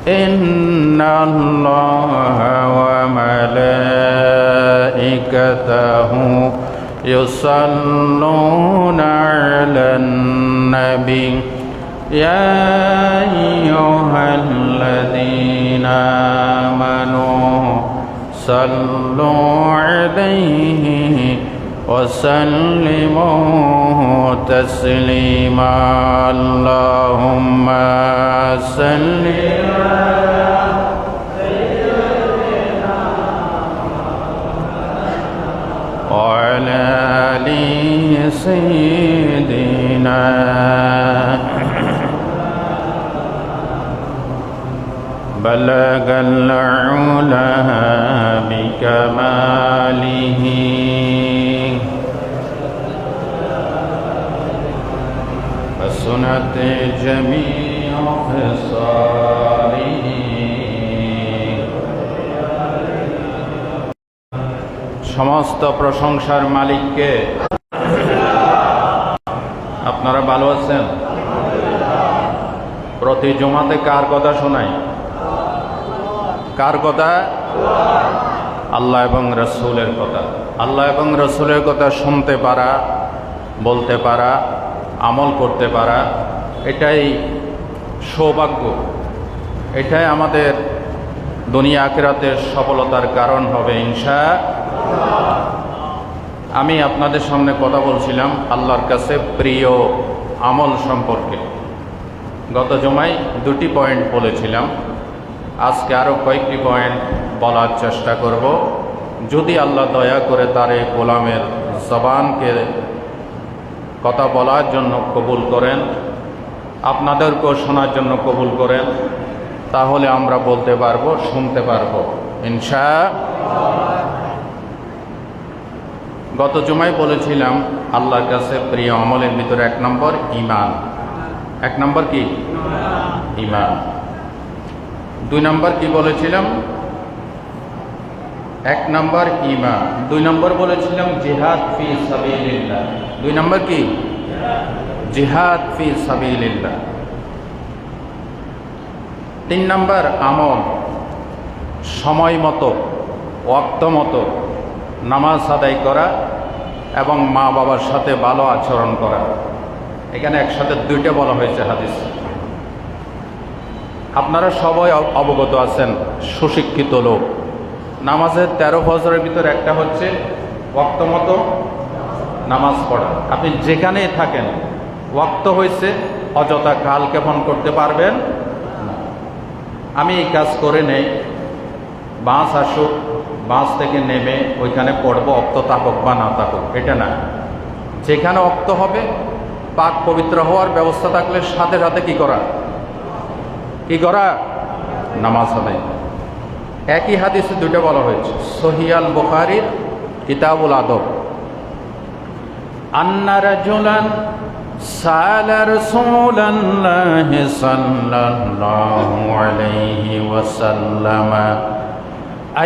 إن الله وملائكته يصلون على النبي يا أيها الذين آمنوا صلوا عليه وسلموا تسليما اللهم صل على سيدنا وعلى آل سيدنا بلغ العلا بكماله حسنت جميع خصاله সমস্ত প্রশংসার মালিককে। আপনারা ভালো আছেন? প্রতি জুমাতে কার কথা শোনাই? কার কথা? আল্লাহ এবং রসুলের কথা। আল্লাহ এবং রসুলের কথা শুনতে পারা, বলতে পারা, আমল করতে পারা, এটাই সৌভাগ্য। এটাই আমাদের দুনিয়া আখিরাতের সফলতার কারণ হবে ইনশাআল্লাহ। আমি আপনাদের সামনে কথা বলছিলাম আল্লাহর কাছে প্রিয় আমল সম্পর্কে। গত জুমায় 2টি পয়েন্ট বলেছিলাম, আজকে আরও কয়েকটি পয়েন্ট বলার চেষ্টা করব। যদি আল্লাহ দয়া করে তার এই গোলামের জবানকে কথা বলার জন্য কবুল করেন, আপনাদেরকেও শোনার জন্য কবুল করেন, তাহলে আমরা বলতে পারবো, শুনতে পারবো ইনশাআল্লাহ। গত জুমায় বলেছিলাম আল্লাহর কাছে প্রিয় আমলের ভিতরে 1 নম্বর ঈমান। 1 নম্বর কি? ঈমান। 2 নম্বর কি বলেছিলাম? 1 নম্বর ঈমান। 2 নম্বর বলেছিলাম জিহাদ ফি সাবিলিল্লাহ। 2 নম্বর কি? জিহাদ ফি সাবিলিল্লাহ। 3 নম্বর আমল, সময় মতো, ওয়াক্ত মতো নামাজ আদায় করা এবং মা বাবার সাথে ভালো আচরণ করা। এখানে একসাথে 2টা বলা হয়েছে হাদিস। আপনারা সবাই অবগত আছেন, সুশিক্ষিত লোক। নামাজের 13 ফরজের ভিতরে একটা হচ্ছে ওয়াক্ত মতো নামাজ পড়া। আপনি যেখানেই থাকেন, ওয়াক্ত হয়েছে, অযথা কাল কেমন করতে পারবেন না। আমি এই কাজ করে নেই, বাস আসুক, বাস থেকে নেমে ওইখানে পড়বো, অক্ত থাকুক বা না থাকুক, এটা না। যেখানে অক্ত হবে, পাক পবিত্র হওয়ার ব্যবস্থা থাকলে সাথে সাথে কি করা? নামাজ আদায়। একই হাদিসে 2টা বলা হয়েছে। সহিহ আল বুখারীর কিতাবুল আদব, আন্না রাজুলান সাআলা রাসূলুল্লাহি সাল্লাল্লাহু আলাইহি ওয়াসাল্লাম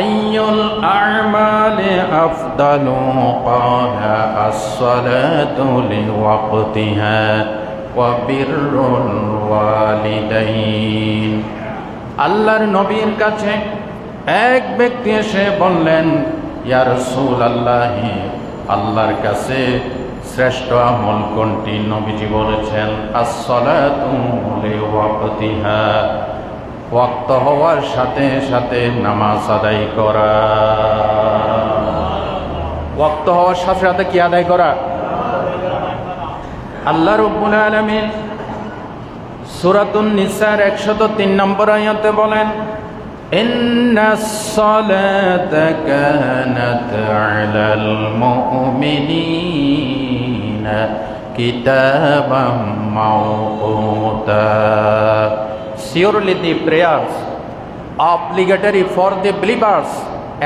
আইয়ুল আ'মালি আফদালু ক্বালা আস-সালাতু লিওয়াক্তিহা ওয়া বিররুল ওয়ালিদাইন। আল্লাহর নবীর কাছে এক ব্যক্তি এসে বললেন, ইয়া রাসূলুল্লাহ, আল্লাহর কাছে শ্রেষ্ঠ আমল কোনটি? নবীজি বলেছেন, আস-সালাতু লিওয়াক্তিহা, ওয়াক্ত হওয়ার সাথে সাথে নামাজ আদায় করা। ওয়াক্ত হওয়ার সাথে সাথে কি আদায় করা? আল্লাহ রাব্বুল আলামিন সূরাতুন নিসার 103 নম্বর আয়াতে বলেন, ইন্নাস সালাতা কানাত আলাল মুমিনিনা কিতাবাম মাওকুতা। Surely the prayers obligatory for the believers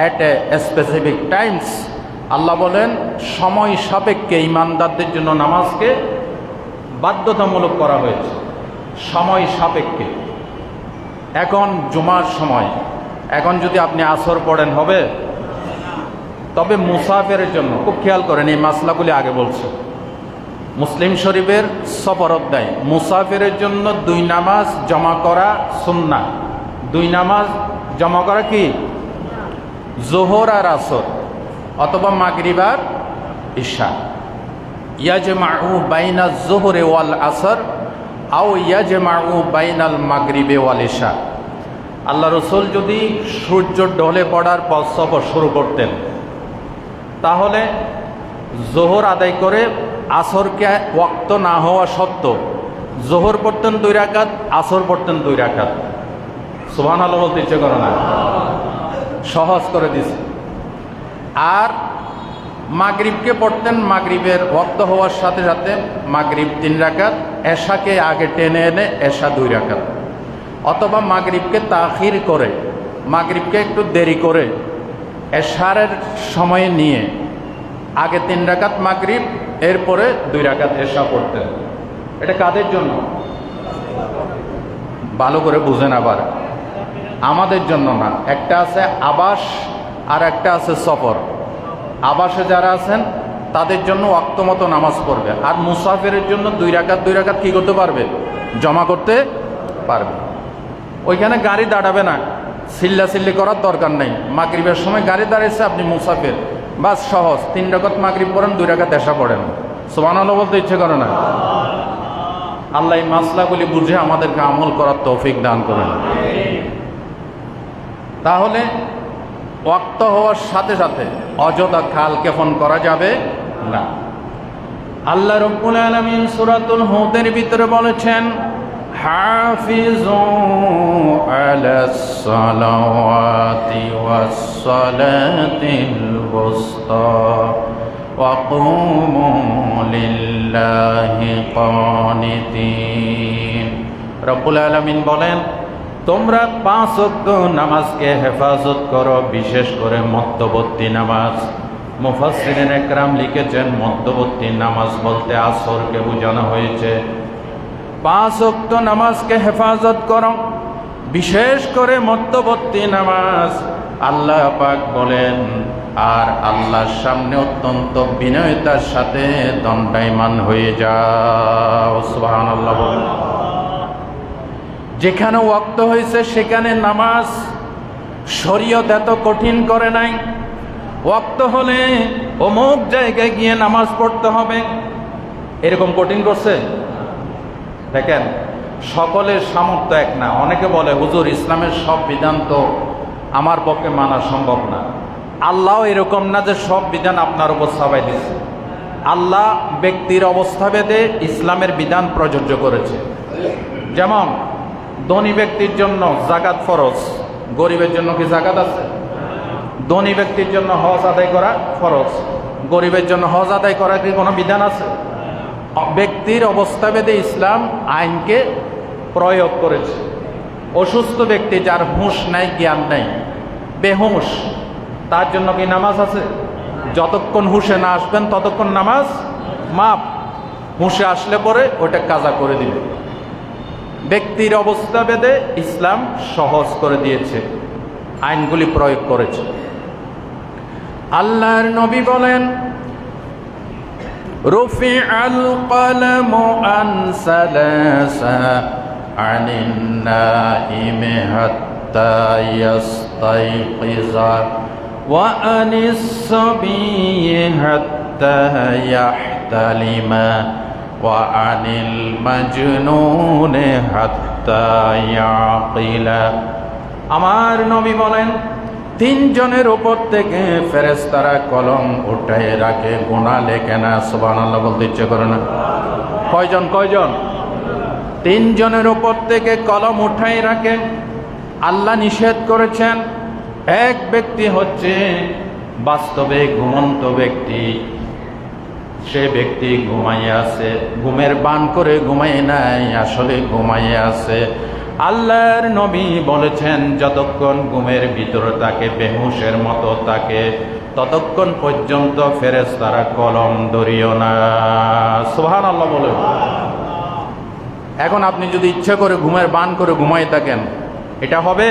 at a specific times. আল্লাহ বলেন সময় সাপেক্ষে ঈমানদারদের জন্য নামাজকে বাধ্যতামূলক করা হয়েছে, সময় সাপেক্ষে। এখন জুমার সময়, এখন যদি আপনি আসর পড়েন হবে? তবে মুসাফিরের জন্য খুব খেয়াল করেন, এই মাসলাগুলি আগে বলছে। মুসলিম শরীফের সফর অধ্যায়, মুসাফিরের জন্য 2 নামাজ জমা করা সুন্নাহ। 2 নামাজ জমা করা কি? যোহর আর আসর, অথবা মাগরিব আর ইশা। ইয়াজমাউ বাইনা যোহরে ওয়াল আসর আও ইয়াজমাউ বাইনাল মাগরিবে ওয়াল ইশা। আল্লাহ রসুল যদি সূর্য ঢলে পড়ার পর সফর শুরু করতেন, তাহলে যোহর আদায় করে আসরকে ওয়াক্ত না হওয়া সত্ত্বেও যোহর পড়তেন 2 রাকাত, আসর পড়তেন 2 রাকাত। সুবহানাল্লাহ বলতে ইচ্ছে করে না? সহজ করে দিছে। আর মাগরিবকে পড়তেন, মাগরিবের ওয়াক্ত হওয়ার সাথে সাথে মাগরিব 3 রাকাত, এশাকে আগে টেনে এনে এশা 2 রাকাত, অথবা মাগরিবকে তাখির করে, মাগরিবকে একটু দেরি করে এশারের সময় নিয়ে আগে 3 রাকাত মাগরিব, এরপরে 2 রাকাত এশা পড়তেন। এটা কাদের জন্য? ভালো করে বুঝেন, আবার আমাদের জন্য না। একটা আছে আবাস আর একটা আছে সফর। আবাসে যারা আছেন তাদের জন্য ওয়াক্ত মতো নামাজ পড়বে, আর মুসাফিরের জন্য 2 রাকাত 2 রাকাত কি করতে পারবে? জমা করতে পারবে। ওইখানে গাড়ি দাঁড়াবে না, চিল্লাচিল্লি করার দরকার নেই। মাগরিবের সময় গাড়ি দাঁড়িয়েছে, আপনি মুসাফির, বাস সহজ 3 রাকাত মাগরিব পড়েন, 2 রাকাত এশা পড়েন। সুবহানাল্লাহ বলতে ইচ্ছে করে না? আল্লাহ এই মাসলাগুলি বুঝে আমাদেরকে আমল করার তৌফিক দান করেন। তাহলে ওয়াক্ত হওয়ার সাথে সাথে অযথা খাল কেফন করা যাবে না। আল্লাহ রাব্বুল আলামিন সূরাতুল হুদের ভিতরে বলেছেন, হাফিজু আলাস সালাওয়াতি ওয়াস সালাতিল বুসতা ওয়া কুমু লিল্লাহি কানিতিন। রব্বুল আলামিন বলেন, তোমরা 5 ওয়াক্ত নামাজকে হেফাজত করো, বিশেষ করে মধ্যবর্তী নামাজ। মুফাসসিরিন একরাম লিখেছেন, মধ্যবর্তী নামাজ বলতে আসরকে বোঝানো হয়েছে। 5 ওয়াক্ত নামাজকে হেফাজত করো, বিশেষ করে মধ্যবর্তী নামাজ। আল্লাহ পাক বলেন, আর আল্লাহর সামনে অত্যন্ত বিনয়তার সাথে দণ্ডায়মান হয়ে যাও। সুবহানাল্লাহ বলেন। যেখানে ওয়াক্ত হয়েছে সেখানে নামাজ শরীয়ত এত কঠিন করে নাই। ওয়াক্ত হলে অমুক জায়গায় গিয়ে নামাজ পড়তে হবে, এরকম কঠিন করছে? দেখেন, সকলের সামর্থ্য এক না। অনেকে বলে, হুজুর ইসলামের সব বিধান তো আমার পক্ষে মানা সম্ভব না। আল্লাহ এরকম না যে সব বিধান আপনার উপর চাপাই দিচ্ছে। আল্লাহ ব্যক্তির অবস্থা ভেদে ইসলামের বিধান প্রযোজ্য করেছে। যেমন ধনী ব্যক্তির জন্য যাকাত ফরজ, গরিবের জন্য কি যাকাত আছে? ধনী ব্যক্তির জন্য হজ আদায় করা ফরজ, গরিবের জন্য হজ আদায় করা কি কোনো বিধান আছে? ব্যক্তির অবস্থা ভেদে ইসলাম আইনকে প্রয়োগ করেছে। অসুস্থ ব্যক্তি, যার হুঁশ নাই, জ্ঞান নাই, বেহুঁশ, তার জন্য কি নামাজ আছে? যতক্ষণ হুঁশে না আসবেন ততক্ষণ নামাজ মাপ, হুঁশে আসলে পরে ওটা কাজা করে দিবে। ব্যক্তির অবস্থা ভেদে ইসলাম সহজ করে দিয়েছে, আইনগুলি প্রয়োগ করেছে। আল্লাহর নবী বলেন, রুফিআল কলামু আন সালাসা আনিন নাইমি হাত্তা ইয়াস্তাইকিযা ওয়া আনিস সাবিয়্যি হাত্তা ইয়াহতালিমা ওয়া আনিল মাজনুনে হাত্তা ইয়াকিলা। আমার নবী বলেন, 3 জনের উপর থেকে ফেরেশতারা কলম উঠায় রাখে, গুনাহ লেখে না। সুবহানাল্লাহ বলতে ইচ্ছে করে না? কয়জন? 3 জনের উপর থেকে কলম উঠায় রাখে। আল্লাহ নিষেধ করেছেন। এক ব্যক্তি হচ্ছে বাস্তবে ঘুমন্ত ব্যক্তি, সে ব্যক্তি ঘুমাইয়া আছে, ঘুমের বান করে ঘুমাই নাই, আসলে ঘুমাইয়া আছে। আল্লাহর নবী বলেছেন, যতক্ষণ ঘুমের ভিতরে তাকে, বেহুশের মতো তাকে, ততক্ষণ পর্যন্ত ফেরেশতারা কলম ধরিও না। সুবহানাল্লাহ বলে। এখন আপনি যদি ইচ্ছা করে ঘুমের বান করে ঘুমাই থাকেন, এটা হবে?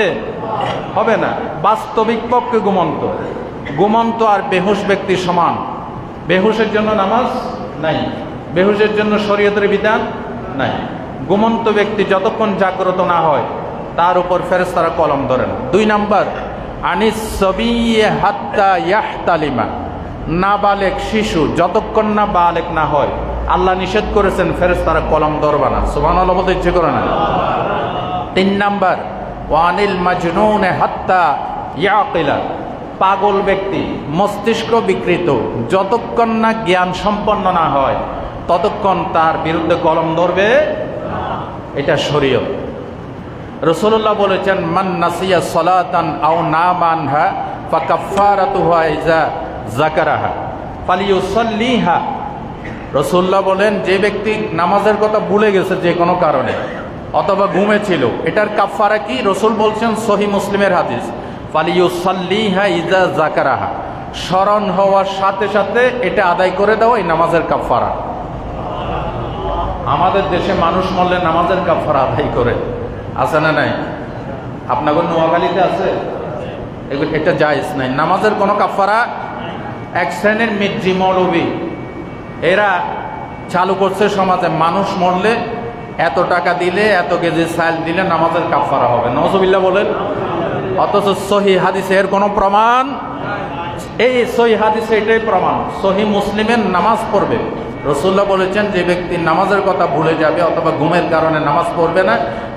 হবে না। বাস্তবিক পক্ষে ঘুমন্ত আর বেহুশ ব্যক্তি সমান। বেহুশের জন্য নামাজ নাই, বেহুশের জন্য শরীয়তের বিধান নাই। ঘুমন্ত ব্যক্তি যতক্ষণ জাগ্রত না হয় তার উপর ফেরেশতারা কলম ধরেন। 2 নাম্বার, আনিস সবিয়ে হাত্তা ইয়াহতালিমা, নাবালেগ শিশু যতক্ষণ না বালেগ না হয় আল্লাহ নিষেধ করেছেন ফেরেশতারা কলম ধরবে না। সুবহানাল্লাহ বলতে ইচ্ছে করে না। 3 নাম্বার, ওয়ানিল মাজনুন হাত্তা ইয়াকিলা, পাগল ব্যক্তি মস্তিষ্ক বিকৃত যতক্ষণ না জ্ঞান সম্পন্ন না হয় ততক্ষণ তার বিরুদ্ধে কলম ধরবে, এটা শরীয়ত। রাসূলুল্লাহ বলেছেন, মান নাসিয়া সালাতান আও নামা আনহা ফাকাফফারাতুহা ইজা যাকারাহা ফালিয়ুসাল্লিহা। রাসূলুল্লাহ বলেন, যে ব্যক্তি নামাজের কথা ভুলে গেছে যে কোনো কারণে অথবা ঘুমেছিল, এটার কাফফারা কি? রাসূল বলছেন, সহিহ মুসলিমের হাদিস, ফালিয়ুসাল্লিহা ইজা যাকারাহা, স্মরণ হওয়ার সাথে সাথে এটা আদায় করে দেওয়া এই নামাজের কাফফারা। আমাদের দেশে মানুষ মরলে নামাজের কাফফারা আদায় করে, আছে না নাই? আপনাদের নোয়াখালীতে আছে? এটা জায়েজ নাই, নামাজের কোনো কাফফারা। এক শ্রেণীর মির্জি মৌলবী এরা চালু করছে সমাজে, মানুষ মরলে এত টাকা দিলে, এত কেজি চাল দিলে নামাজের কাফফারা হবে। নওজুবিল্লাহ বলেন। অথচ সহিহ হাদিসে এর কোনো প্রমাণ, এই সহিহ হাদিসে এটাই প্রমাণ। সহিহ মুসলিমের নামাজ পড়বে, রাসূলুল্লাহ বলেছেন, যে ব্যক্তি নামাজের কথা ভুলে যাবে অথবা ঘুমের কারণে নামাজ পড়বে না,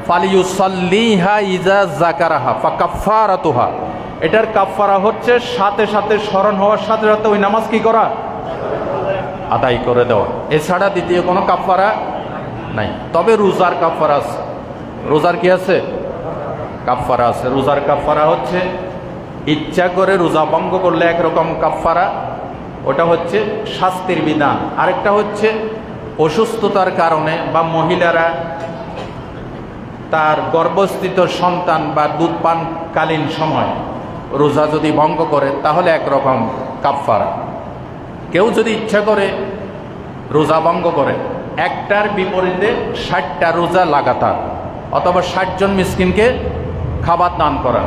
ফালিয়ুসাল্লিহা ইজা যাকারাহা ফাকাফফারাতুহা, এটার কাফফারা হচ্ছে সাথে সাথে স্মরণ হওয়ার সাথে সাথে ওই নামাজ কি করা? আদায় করে দেওয়া। এছাড়া দ্বিতীয় কোনো কাফফারা নাই। তবে রোজার কাফফারা আছে। রোজার কি আছে? কাফফারা আছে। রোজার কাফফারা হচ্ছে ইচ্ছা করে রোজা ভঙ্গ করলে একরকম কাফফারা, ওটা হচ্ছে শাস্তির বিধান। আরেকটা হচ্ছে অসুস্থতার কারণে বা মহিলারা তার গর্ভস্থিত সন্তান বা দুধ পানকালীন সময় রোজা যদি ভঙ্গ করে তাহলে একরকম কাফফারা। কেউ যদি ইচ্ছা করে রোজা ভঙ্গ করে, একটার বিপরীতে 60টা রোজা লাগাতার, অথবা 60 জন মিসকিনকে খাবার দান করা,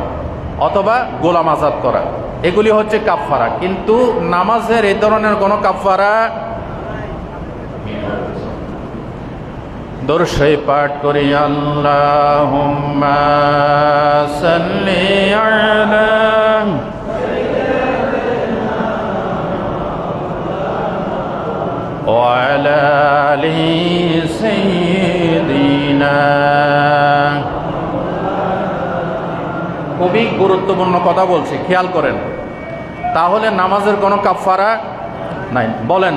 অথবা গোলাম আজাদ করা, এগুলি হচ্ছে কাফফারা। কিন্তু নামাজের এই ধরনের কোনো কাফফারা। দরুদ শরীফ পাঠ করি, আল্লাহুম্মা সাল্লি আলা ওয়া আলা আলি সাইয়্যিদিনা। খুবই গুরুত্বপূর্ণ কথা বলছি, খেয়াল করেন। তাহলে নামাজের কোনো কাফফারা নাই। বলেন,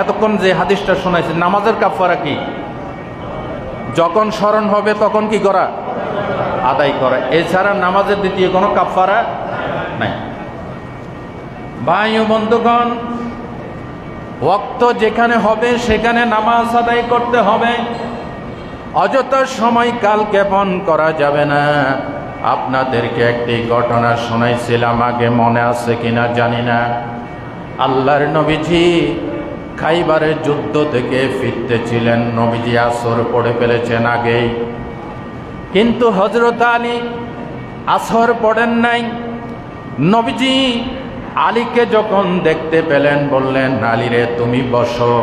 এতক্ষণ যে হাদিসটা শোনাইছি, নামাজের কাফফারা কি? যখন স্মরণ হবে তখন কি করা? আদায় করা। এছাড়া নামাজের দ্বিতীয় কোনো কাফফারা নাই। ভাই ও বন্ধুগণ, ওয়াক্ত যেখানে হবে সেখানে নামাজ আদায় করতে হবে। অযথা সময় কাল জ্ঞাপন করা যাবে না। আপনাদেরকে একটি ঘটনা শোনাইছিলাম আগে, মনে আছে কিনা জানি না। আল্লাহর নবীজি খাইবারের যুদ্ধ থেকে ফিরতেছিলেন। নবীজি আসর পড়ে ফেলেছেন আগেই, কিন্তু হযরত আলী আসর পড়েন নাই। নবীজি আলীকে যখন দেখতে পেলেন বললেন, আলী রে, তুমি বসো,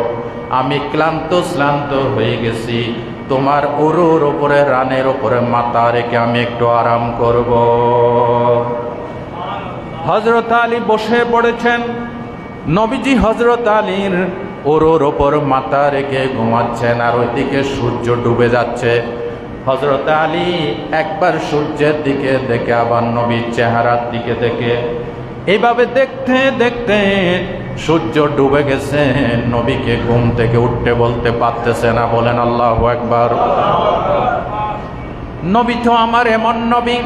আমি ক্লান্ত হয়ে গেছি, তোমার উরুর উপরে, রানের উপরে মাথা রেখে আমি একটু আরাম করব। হযরত আলী বসে পড়েছেন। নবীজি হযরত আলীর উরুর উপর মাথা রেখে ঘুমাচ্ছেন, আর ওইদিকে সূর্য ডুবে যাচ্ছে। হযরত আলী একবার সূর্যের দিকে দেখে, আবার নবীর চেহারার দিকে দেখে, এইভাবে দেখতে দেখতে সূর্য ডুবে গেছে। নবীকে ঘুম থেকে উঠতে বলতে পারতেছে না। বলেন আল্লাহু আকবার। নবী তো আমার এমন নবী,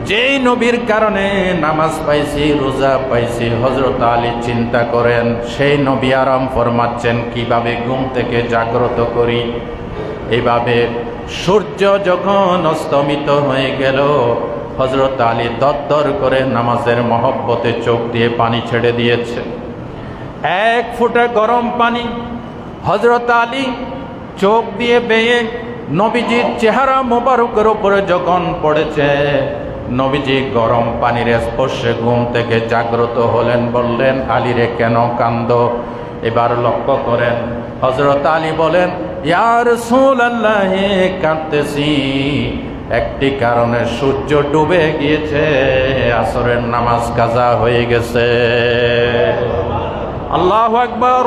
যেই নবীর কারণে নামাজ পাইছি, রোজা পাইছি। হযরত আলী চিন্তা করেন, সেই নবী আরাম ফরমাচ্ছেন, কিভাবে ঘুম থেকে জাগ্রত করি। এইভাবে সূর্য যখন অস্তমিত হয়ে গেল, হযরত আলী দরদর করে নামাজের মহব্বতে চোখ দিয়ে পানি ছেড়ে দিয়েছে। 1 ফোঁটা গরম পানি হযরত আলী চোখ দিয়ে বেয়ে নবীজির চেহারা মোবারকের উপরে যখন পড়েছে, নবীজি গরম পানির স্পর্শে ঘুম থেকে জাগ্রত হলেন। বললেন, আলী রে, কেন কান্দো? এবার লক্ষ্য করেন, হযরত আলী বলেন, ইয়া রাসূলুল্লাহ, কাঁদতেছি একটি কারণে, সূর্য ডুবে গিয়েছে, আসরের নামাজ কাজা হয়ে গেছে। আল্লাহু আকবার।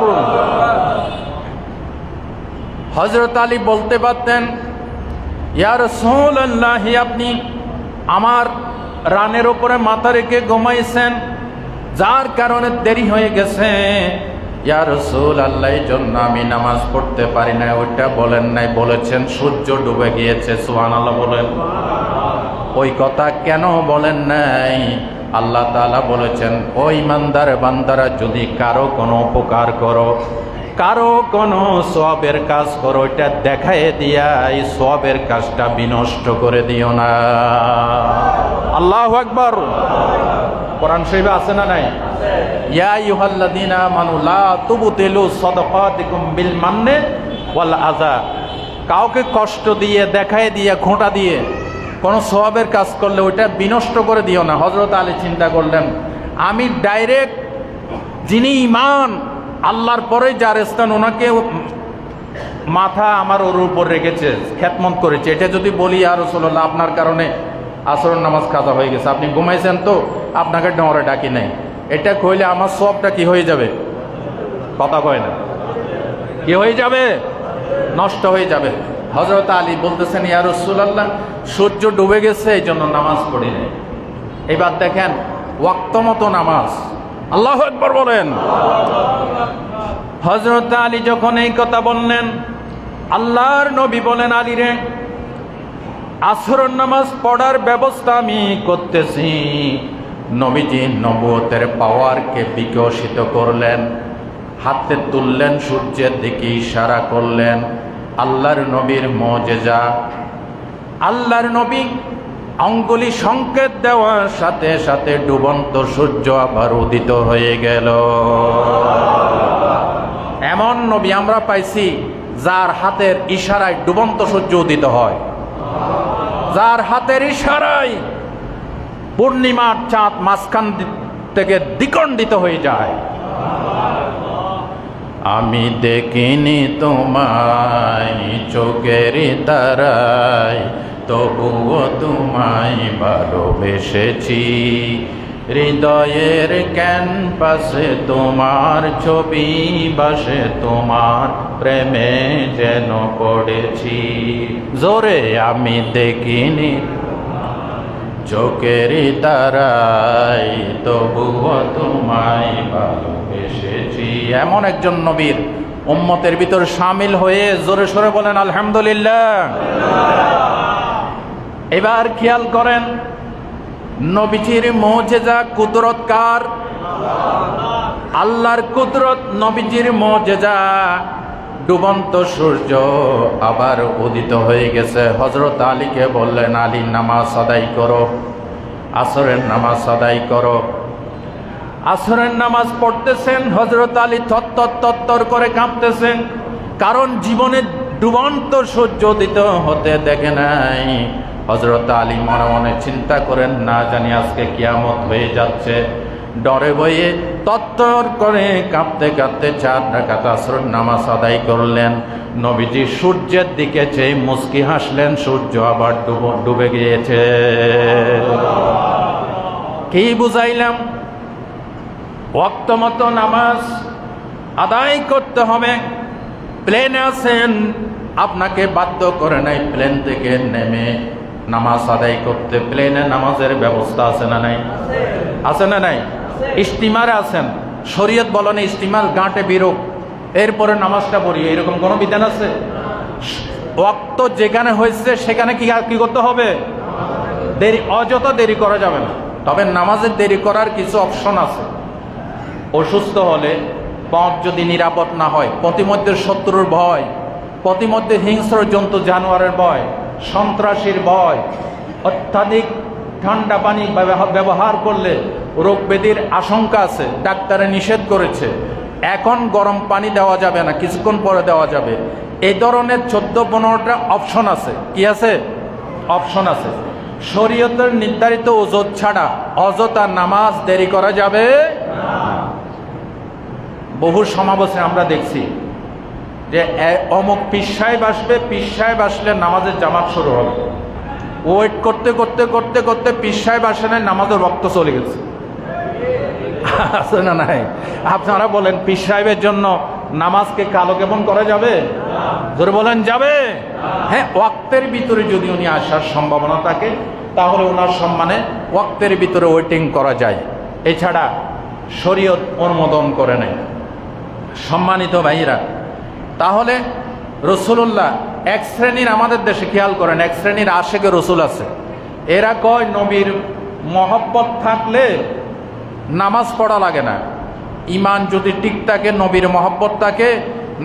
হযরত আলী বলতে পারতেন, ইয়া রাসূলুল্লাহ, আপনি আমার রানের উপরে মাথা রেখে ঘুমাইছেন, যার কারণে দেরি হয়ে গেছে। ইয়া রাসূলুল্লাহ, এই জন্য আমি নামাজ পড়তে পারি না। ওইটা বলেন নাই, বলেছেন সূর্য ডুবে গিয়েছে। সুবহানাল্লাহ বলেন। ওই কথা কেন বলেন নাই? আল্লাহ তাআলা বলেছেন, ও ইমানদার বান্দারা, যদি কারো কোনো উপকার করো, কারো কোনো সওয়াবের কাজ করো, এটা দেখায় দিয়া এই সওয়াবের কাজটা বিনষ্ট করে দিও না। আল্লাহু আকবার। কোরআন শরীফে আছে না নাই? ইয়া আইয়ুহাল্লাযীনা আমানু লা তুবতিলু সাদাকাতিকুম বিল মান্নি ওয়াল আযা। কাউকে কষ্ট দিয়ে, দেখায় দিয়ে, খোঁটা দিয়ে কোনো সওয়াবের কাজ করলে ওইটা বিনষ্ট করে দিও না। হযরত আলী চিন্তা করলেন, আমি ডাইরেক্ট যিনি ঈমান আল্লাহর পরে যার স্থান, ওনাকে মাথা আমার ওর উপর রেখেছে, খেদমত করেছে, এটা যদি বলি ইয়া রাসূলুল্লাহ, আপনার কারণে আসরের নামাজ কাজা হয়ে গেছে, আপনি ঘুমাইছেন তো, আপনাকে ডরে ডাকি নাই, এটা কইলে আমার সবটা কি হয়ে যাবে? কথা কয় না, কি হয়ে যাবে? নষ্ট হয়ে যাবে। হযরত আলী বলতেছেন, ইয়া রাসূলুল্লাহ, সূর্য ডুবে গেছে, এই জন্য নামাজ পড়ি নাই। এবার দেখেন, ওয়াক্ত মতো নামাজ। আল্লাহু আকবার বলেন। হযরত আলী যখন এই কথা বললেন, আল্লাহর নবী বলেন, আলী রে, আসরের নামাজ পড়ার ব্যবস্থা আমি করতেছি। নবীজি নবুয়তের পাওয়ারকে বিকশিত করলেন, হাতে তুললেন, সূর্যের দিকে ইশারা করলেন। আল্লাহর নবীর মুজিজা, আল্লাহর নবী আঙ্গুলি সংকেত দেওয়ার সাথে সাথে ডুবন্ত সূর্য আবার উদিত হয়ে গেল। এমন নবী আমরা পাইছি যার হাতের ইশারায় ডুবন্ত সূর্য উদিত হয়, যার হাতের ইশারায় পূর্ণিমার চাঁদ মাঝখান থেকে দ্বিখণ্ডিত হয়ে যায়। আমি দেখিনি তোমায় চোখের তারায়, তবুও তোমায় ভালোবেসেছি। হৃদয়ের ক্যানভাসে তোমার ছবি বাসে, তোমার প্রেমে যেন পড়েছি। জোরে আমি দেখিনি চোখের তারায়, তবুও তোমায় ভালোবেসেছি। এমন একজন নবীর উম্মতের ভিতর শামিল হয়ে জোরে সোরে বলেন আলহামদুলিল্লাহ। এবার খেয়াল করেন, নবীজির মুজিজা, কুদরত কার? আল্লাহর কুদরত, নবীজির মুজিজা। ডুবন্ত সূর্য আবার উদিত হয়ে গেছে। হযরত আলীকে বললেন, আলী, নামাজ আদায় করো, আসরের নামাজ আদায় করো। আসরের নামাজ পড়তেছেন, হযরত আলী থরথর করে কাঁপতেছেন, কারণ জীবনে ডুবন্ত সূর্য উদিত হতে দেখে নাই। হযরত আলী মনে মনে চিন্তা করেন, না জানি আজকে কিয়ামত হয়ে যাচ্ছে। ডরে ভয়ে তত্তর করে কাঁপতে কাঁপতে 4 রাকাত আসরের নামাজ আদায় করলেন। নবীজি সূর্যের দিকে চেয়ে মুস্কি হাসলেন, সূর্য আবার ডুবে গিয়েছে। কি বুঝাইলাম? ওয়াক্ত মতো নামাজ আদায় করতে হবে। প্লেনে আছেন, আপনাকে বাধ্য করে নাই প্লেন থেকে নেমে নামাজ আদায় করতে। প্লেনে নামাজের ব্যবস্থা আছে না নাই? আছে না নাই? স্টিমারে আছেন, শরীয়ত বলেন স্টিমার ঘাটে বিরোগ, এরপরে নামাজটা পড়ি, এরকম কোনো বিধান আছে? ওয়াক্ত যেখানে হয়েছে সেখানে কি করতে হবে? দেরি, অযথা দেরি করা যাবে না। তবে নামাজের দেরি করার কিছু অপশন আছে। অসুস্থ হলে, পথ যদি নিরাপদ না হয়, প্রতিমধ্যে শত্রুর ভয়, প্রতিমধ্যে হিংস্র জন্তু জানোয়ারের ভয়, সন্ত্রাসীর ভয়, অত্যাধিক ঠান্ডা পানি ব্যবহার করলে রোগ ব্যাধির আশঙ্কা আছে, ডাক্তারে নিষেধ করেছে, এখন গরম পানি দেওয়া যাবে না, কিছুক্ষণ পরে দেওয়া যাবে। এই ধরনের 14-15টা অপশন আছে। কি আছে? অপশন আছে। শরীয়তের নির্ধারিত ওজত ছাড়া অযথা নামাজ দেরি করা যাবে না। বহু সমাবেশে আমরা দেখছি যে অমুক পীর সাহেব আসবে, পীর সাহেব আসলে নামাজের জামাত শুরু হবে। ওয়েট করতে করতে করতে করতে পীর সাহেব আসে নাই, নামাজের রক্ত চলে গেছে। আছে না নাই? আপনারা বলেন পীর সাহেবের জন্য নামাজকে কালো কেমন করা যাবে? জোরে বলেন যাবে? হ্যাঁ, ওয়াক্তের ভিতরে যদি উনি আসার সম্ভাবনা থাকে তাহলে ওনার সম্মানে ওয়াক্তের ভিতরে ওয়েটিং করা যায়, এছাড়া শরীয়ত অনুমোদন করে নাই। সম্মানিত ভাইরা, তাহলে রসুল্লাহ এক শ্রেণীর, আমাদের দেশে খেয়াল করেন, এক শ্রেণীর আশেকে রসুল আছে, এরা কয় নবীর মহব্বত থাকলে নামাজ পড়া লাগে না। ইমান যদি ঠিক থাকে, নবীর মহব্বত থাকে,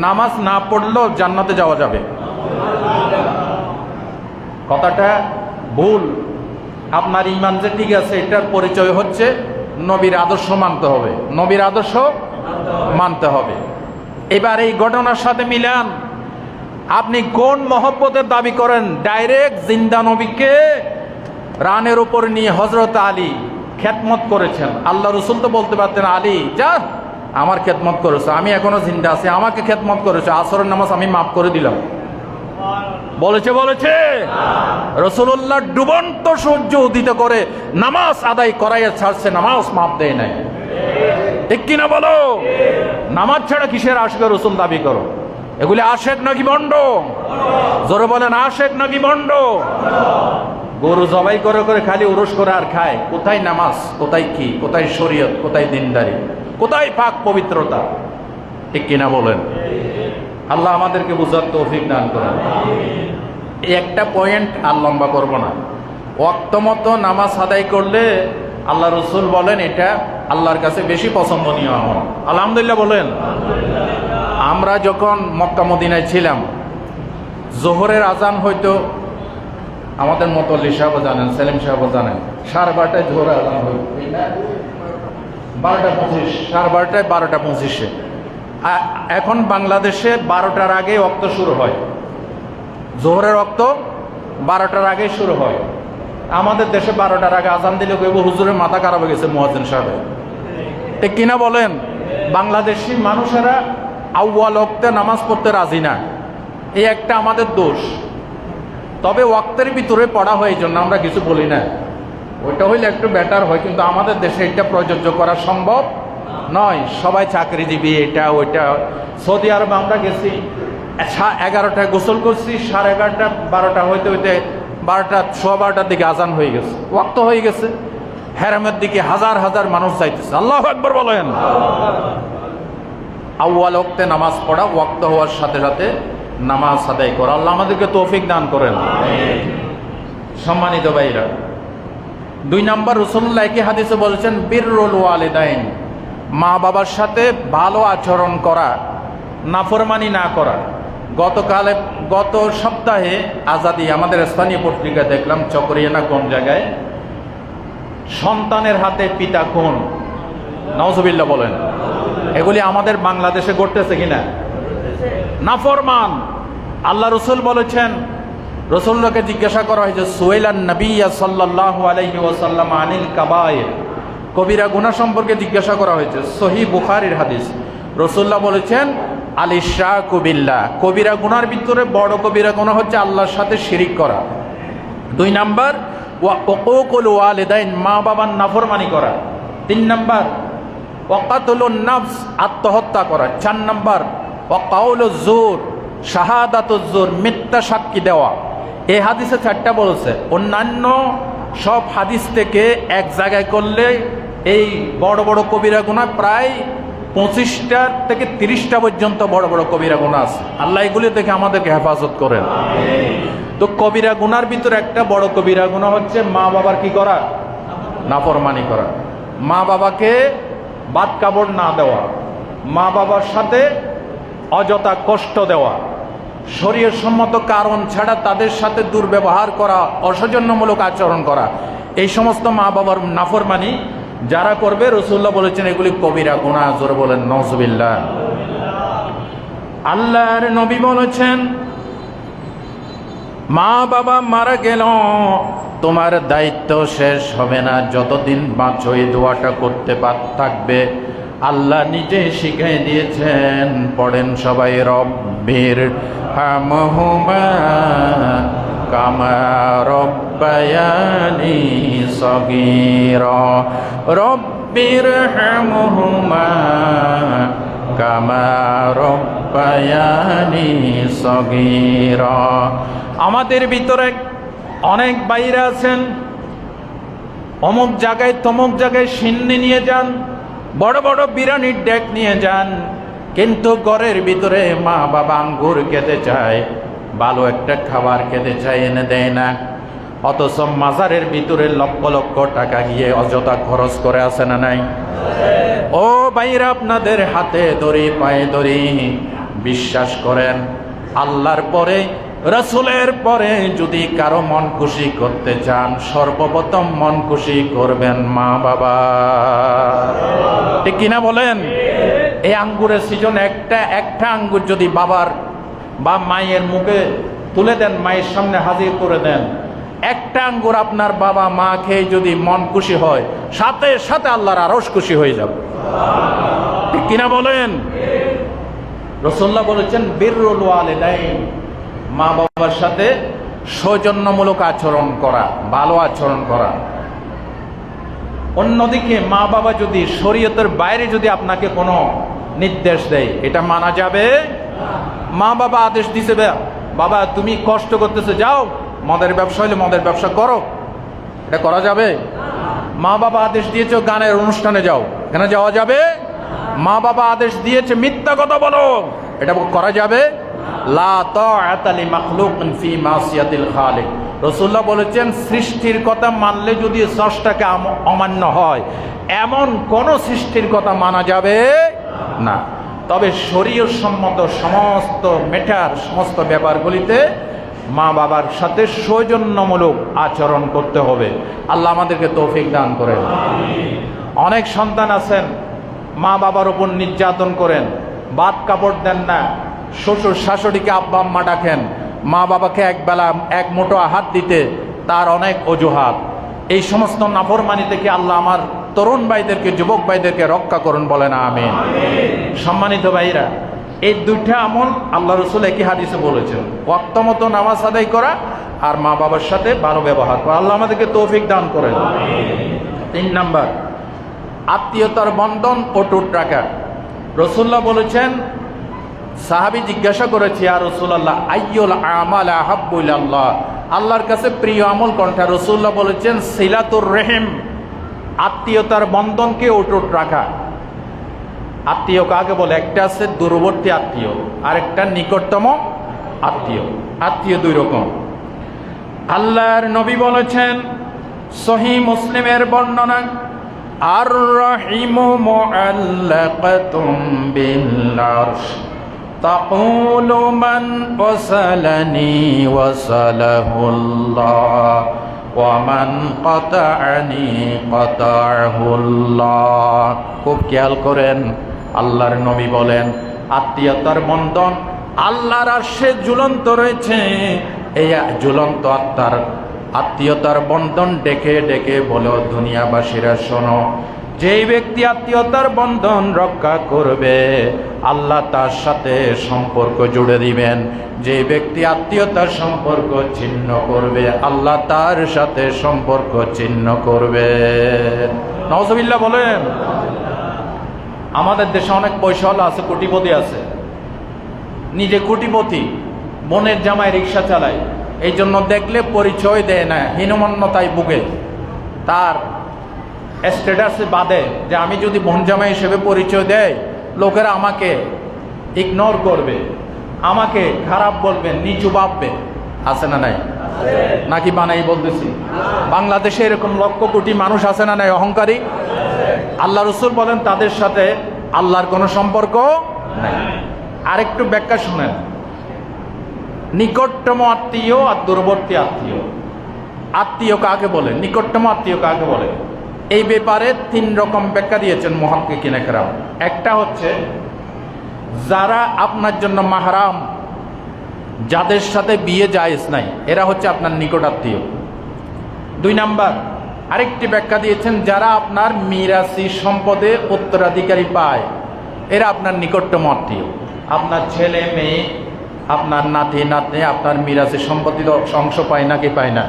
নামাজ না পড়লেও জান্নাতে যাওয়া যাবে। কথাটা ভুল। আপনার ইমান যে ঠিক আছে এটার পরিচয় হচ্ছে নবীর আদর্শ মানতে হবে, নবীর আদর্শ মানতে হবে। এবার এই ঘটনার সাথে মিলান, আপনি কোন মহব্বতের দাবি করেন? ডাইরেক্ট জিন্দা নবীকে রানের উপর নিয়ে হযরত আলী খেদমত করেছেন। আল্লাহ রসুল তো বলতে পারতেন, আলী যা আমার খেদমত করেছে, আমি এখনো জিন্দা আছি, আমাকে খেদমত করেছে, আসরের নামাজ আমি মাফ করে দিলাম। বলেছে? রাসূলুল্লাহ ডুবন্ত সূর্য উদিত করে নামাজ আদায় করাইয়া ছাড়ছে, নামাজ মাফ দেয় নাই। ঠিক কিনা বলো? নামাজ ছাড়া কিসের আশিক রাসূল দাবি করো? এগুলি আশেক নাকি বন্ড? জোরে বলেন, আশেক নাকি বন্ড? গরু জবাই করে করে খালি উরুস করে আর খায়। কোথায় নামাজ, কোথায় কি, কোথায় শরীয়ত, কোথায় দিনদারি, কোথায় পাক পবিত্রতা? ঠিক কিনা বলেন? আল্লাহ আমাদেরকে বুঝার তৌফিক দান করেন। এই একটা পয়েন্ট আর লম্বা করব না। ওয়াক্ত মতো নামাজ আদায় করলে আল্লাহ রসুল বলেন এটা আল্লাহর কাছে বেশি পছন্দনীয় আমল। আলহামদুলিল্লাহ বলেন। আমরা যখন মক্কা মদিনায় ছিলাম, জোহরের আজান হয়তো, আমাদের মুতল্লী সাহেবও জানেন, সেলিম সাহেবও জানেন, 12:30টায় জোহরের আজান হইত, 12:25, 12:30, 12:25। এখন বাংলাদেশে 12টার আগে ওয়াক্ত শুরু হয়, জোহরের ওয়াক্ত 12টার আগে শুরু হয়। আমাদের দেশে 12টার আগে আজান দিলে কইব হুজুরের মাথা খারাপ হয়ে গেছে মুয়াজ্জিন সাহেব। ঠিক কিনা বলেন? বাংলাদেশি মানুষেরা আউয়াল ওয়াক্তে নামাজ পড়তে রাজি না, এই একটা আমাদের দোষ। তবে ওয়াক্তের ভিতরে পড়া হয়, এই জন্য আমরা কিছু বলি না, ওইটা হইলে একটু বেটার হয়, কিন্তু আমাদের দেশে এটা প্রযোজ্য করা সম্ভব নয়। সবাই চাকরিজীবী, এটা ওইটা। সৌদি আরবে আমরা গেছি, 11টায় গোসল করছি, 11:30, 12টা হইতে হইতে 12টা, 12:15টার দিকে আজান হয়ে গেছে, ওয়াক্ত হয়ে গেছে। হেরামের দিকে হাজার হাজার মানুষ যাইতেছে। আল্লাহু আকবার বলেন। আউয়াল ওয়াক্তে নামাজ পড়া, ওয়াক্ত হওয়ার সাথে সাথে নামাজ আদায় করা। আল্লাহ আমাদেরকে তৌফিক দান করেন। সম্মানিত ভাইরা, 2 নম্বর, রাসূলুল্লাহ একই হাদিসে বলেছেন বিররুল ওয়ালিদাইন, মা বাবার সাথে ভালো আচরণ করা, নাফরমানি না করা। গত সপ্তাহে আজাদি আমাদের স্থানীয় পত্রিকা দেখলাম, চকরিয়া না কোন জায়গায়, সন্তানের হাতে পিতা খুন। নাউজুবিল্লাহ বলেন। এগুলি আমাদের বাংলাদেশে ঘটতেছে কিনা? নাফরমান। আল্লাহ রসুল বলেছেন, রসুল্লাহকে জিজ্ঞাসা করা হয়েছে, সুয়াইলান নবিয়্যা সাল্লাল্লাহু আলাইহি ওয়াসাল্লাম আনিল কাবায়ের, কবিরা গুনাহ সম্পর্কে জিজ্ঞাসা করা হয়েছে। সহিহ বুখারীর হাদিস। রসুল্লাহ বলেছেন আল-ইশরাকু বিল্লাহ, কবিরা গুনার ভিতরে বড় কবিরা গুনাহ হচ্ছে আল্লাহর সাথে শিরিক করা। 2 নাম্বার, ওয়া উকুকুল ওয়ালিদাইন, মা বাবার নাফরমানি করা। 3 নাম্বার, ওয়া কাতলুন নাফস, আত্মহত্যা করা। 4 নাম্বার, ওয়া কাউলুজ জুর, শাহাদাতুজ জুর, মিথ্যা সাক্ষী দেওয়া। এই হাদিসে 4টা বলেছে। অন্যান্য সব হাদিস থেকে এক জায়গায় করলে এই বড় বড় কবিরা গুনাহ প্রায় 25টা থেকে 30টা পর্যন্ত বড় বড় কবিরা গুনাহ আছে। আল্লাহ এগুলি থেকে আমাদেরকে হেফাজত করেন। তো কবিরা গুনার ভিতরে একটা বড় কবিরা গুনাহ হচ্ছে মা বাবার কি করা? নাফরমানি করা। মা বাবাকে বাদ কাপড় না দেওয়া, মা বাবার সাথে অযথা কষ্ট দেওয়া, শরীয়ত সম্মত কারণ ছাড়া তাদের সাথে দুর্ব্যবহার করা, অসৌজন্যমূলক আচরণ করা, এই সমস্ত মা বাবার নাফরমানি যারা করবে, রাসূলুল্লাহ বলেছেন এগুলি কবিরা গুনাহ। জোরে বলেন নাউজুবিল্লাহ। আল্লাহর নবী বলেছেন, মা বাবা মারা গেল তোমার দায়িত্ব শেষ হবে না, যতদিন বাঁচো এই দোয়াটা করতে থাকবে, আল্লাহ নিজে শিখিয়ে দিয়েছেন। পড়েন সবাই, রব্বির হামহুমা কামা রব্বায়ানি সগীরা, রব্বির হামহুমা কামা রব্বায়ানি সগীরা। আমাদের ভিতরে অনেক বাইরে আছেন, অমুক জায়গায় তমুক জায়গায় সিন্নি নিয়ে যান, বড় বড় বিরিয়ানির ডেক নিয়ে যান, কিন্তু ঘরের ভিতরে মা বাবা আঙ্গুর খেতে চায়, ভালো একটা খাবার খেতে চায়, এনে দেয় না। অথচ মাজারের ভিতরে লক্ষ লক্ষ টাকা গিয়ে অযথা খরচ করে আসে না নাই? ও ভাইরা, আপনাদের হাতে ধরি পায়ে ধরি, বিশ্বাস করেন আল্লাহর পরে রাসূলের পরে যদি কারো মন খুশি করতে চান, সর্বপ্রথম মন খুশি করবেন মা বাবা। ঠিক কিনা বলেন? এই আঙ্গুরের সিজন একটা আঙ্গুর যদি বাবার বা মায়ের মুখে তুলে দেন, মায়ের সামনে হাজির করে দেন, একটা আঙ্গুর আপনার বাবা মা খেয়ে যদি মন খুশি হয়, সাথে সাথে আল্লাহর আরশ খুশি হয়ে যাবে। ঠিক কিনা বলেন? রাসূলুল্লাহ বলেছেন, বিররুল ওয়ালিদাইন, মা বাবার সাথে সৌজন্যমূলক আচরণ করা, ভালো আচরণ করা। অন্যদিকে মা বাবা যদি শরীয়তের বাইরে যদি আপনাকে কোনো নির্দেশ দেয়, এটা মানা যাবে? মা বাবা আদেশ দিছে, বাবা তুমি কষ্ট করতেছে, যাও মদের ব্যবসা হলে মদের ব্যবসা করো, এটা করা যাবে? মা বাবা আদেশ দিয়েছে গানের অনুষ্ঠানে যাও, এখানে যাওয়া যাবে? মা বাবা আদেশ দিয়েছে মিথ্যা কথা বলো, এটা করা যাবে? লা তাআতা লিমাখলুকিন ফি মাসিয়াতিল খালিক। রাসূলুল্লাহ বলেছেন, সৃষ্টির কথা মানলে যদি স্রষ্টাকে অমান্য হয়, এমন কোন সৃষ্টির কথা মানা যাবে না। তবে শরীয়ত সম্মত সমস্ত ম্যাটার, সমস্ত ব্যাপারগুলিতে মা বাবার সাথে সৌজন্যমূলক আচরণ করতে হবে। আল্লাহ আমাদেরকে তৌফিক দান করেন। অনেক সন্তান আছেন মা বাবার উপর নির্যাতন করেন, ভাত কাপড় দেন না, শ্বশুর শাশুড়িকে আব্বা আম্মা ডাকেন, মা বাবাকে একবেলা এক মুঠো আহার দিতে তার অনেক অজুহাত। এই সমস্ত নাফরমানি থেকে আল্লাহ আমার তরুণ ভাইদেরকে, যুবক ভাইদেরকে রক্ষা করুন, বলেন আমিন। সম্মানিত ভাইরা, এই দুইটা আমল আল্লাহ রাসূল একই হাদিসে বলেছেন, ওয়াক্ত মতো নামাজ আদায় করা আর মা বাবার সাথে ভালো ব্যবহার করা। আল্লাহ আমাদেরকে তৌফিক দান করেন। 3 নাম্বার, আত্মীয়তার বন্ধন অটুট রাখা। রাসূলুল্লাহ বলেছেন, সাহাবী জিজ্ঞাসা করেছে, ইয়া রাসূলুল্লাহ আইয়ুল আমাল আহাব্বু ইলাল্লাহ, আল্লাহর কাছে প্রিয় আমল কোনটা? রাসূলুল্লাহ বলেছেন, সিলাতুর রহিম, আত্মীয়তার বন্ধনকে অটুট রাখা। আত্মীয় কাকে বলে? একটা আছে দূরবর্তী আত্মীয়, আর একটা নিকটতম আত্মীয়। আত্মীয় দুই রকম। আল্লাহর নবী বলেছেন, সহিহ মুসলিমের বর্ণনা, আর রহিমু মুআল্লাকাতুম বিল আরশ তাকুলু মান ওয়াসালানি ওয়াসালাহুল্লাহ ওয়া মান কাতাআনি কাতাআহুল্লাহ। খুব খেয়াল করেন, আল্লাহর নবী বলেন, আত্মীয়তার বন্ধন আল্লাহর আরশে ঝুলন্ত রয়েছে। এই ঝুলন্ত আত্মীয়তার বন্ধন ডেকে ডেকে বলো, দুনিয়াবাসীরা শোনো, যেই ব্যক্তি আত্মীয়তার বন্ধন রক্ষা করবে, আল্লাহ তার সাথে সম্পর্ক জুড়ে দিবেন। যে ব্যক্তি আত্মীয়তার সম্পর্ক ছিন্ন করবে, আল্লাহ তার সাথে সম্পর্ক ছিন্ন করবে। নাউজুবিল্লাহ বলেন। আমাদের দেশে অনেক পয়সাওয়ালা আছে, কোটিপতি আছে, নিজে কোটিপতি, বোনের জামাই রিক্সা চালায়, এই জন্য দেখলে পরিচয় দেয় না, হীনমন্যতায় ভুগে। তার স্ট্যাটাসে বাদে যে আমি যদি বোন জামাই হিসেবে পরিচয় দেয়, লোকেরা আমাকে ইগনোর করবে, আমাকে খারাপ বলবে, নিচু ভাববে। আছে না নাই? নাকি বানাই বলতেছি? বাংলাদেশে এরকম লক্ষ কোটি মানুষ আছে না নাই অহংকারী? আল্লাহ রাসূল বলেন, তাদের সাথে আল্লাহর কোনো সম্পর্ক নাই। আরেকটু ব্যাখ্যা শুনেন, নিকটতম আত্মীয় আর দূরবর্তী আত্মীয়। আত্মীয় কাকে বলে, নিকটতম আত্মীয় কাকে বলে, এই ব্যাপারে 3 রকম ব্যাখ্যা দিয়েছেন মুহাক্কিকিন ইকরাম। একটা হচ্ছে যারা আপনার জন্য মাহরাম, যাদের সাথে বিয়ে জায়েজ নাই, এরা হচ্ছে আপনার নিকট আত্মীয়। 2 নাম্বার, আরেকটি ব্যাখ্যা দিয়েছেন, যারা আপনার মিরাসি সম্পদে উত্তরাধিকারী পায় এরা আপনার নিকটতম আত্মীয়। আপনার ছেলে মেয়ে, আপনার নাতি নাতনি আপনার মিরাসি সম্পত্তি অংশ পায় না কি পায় না?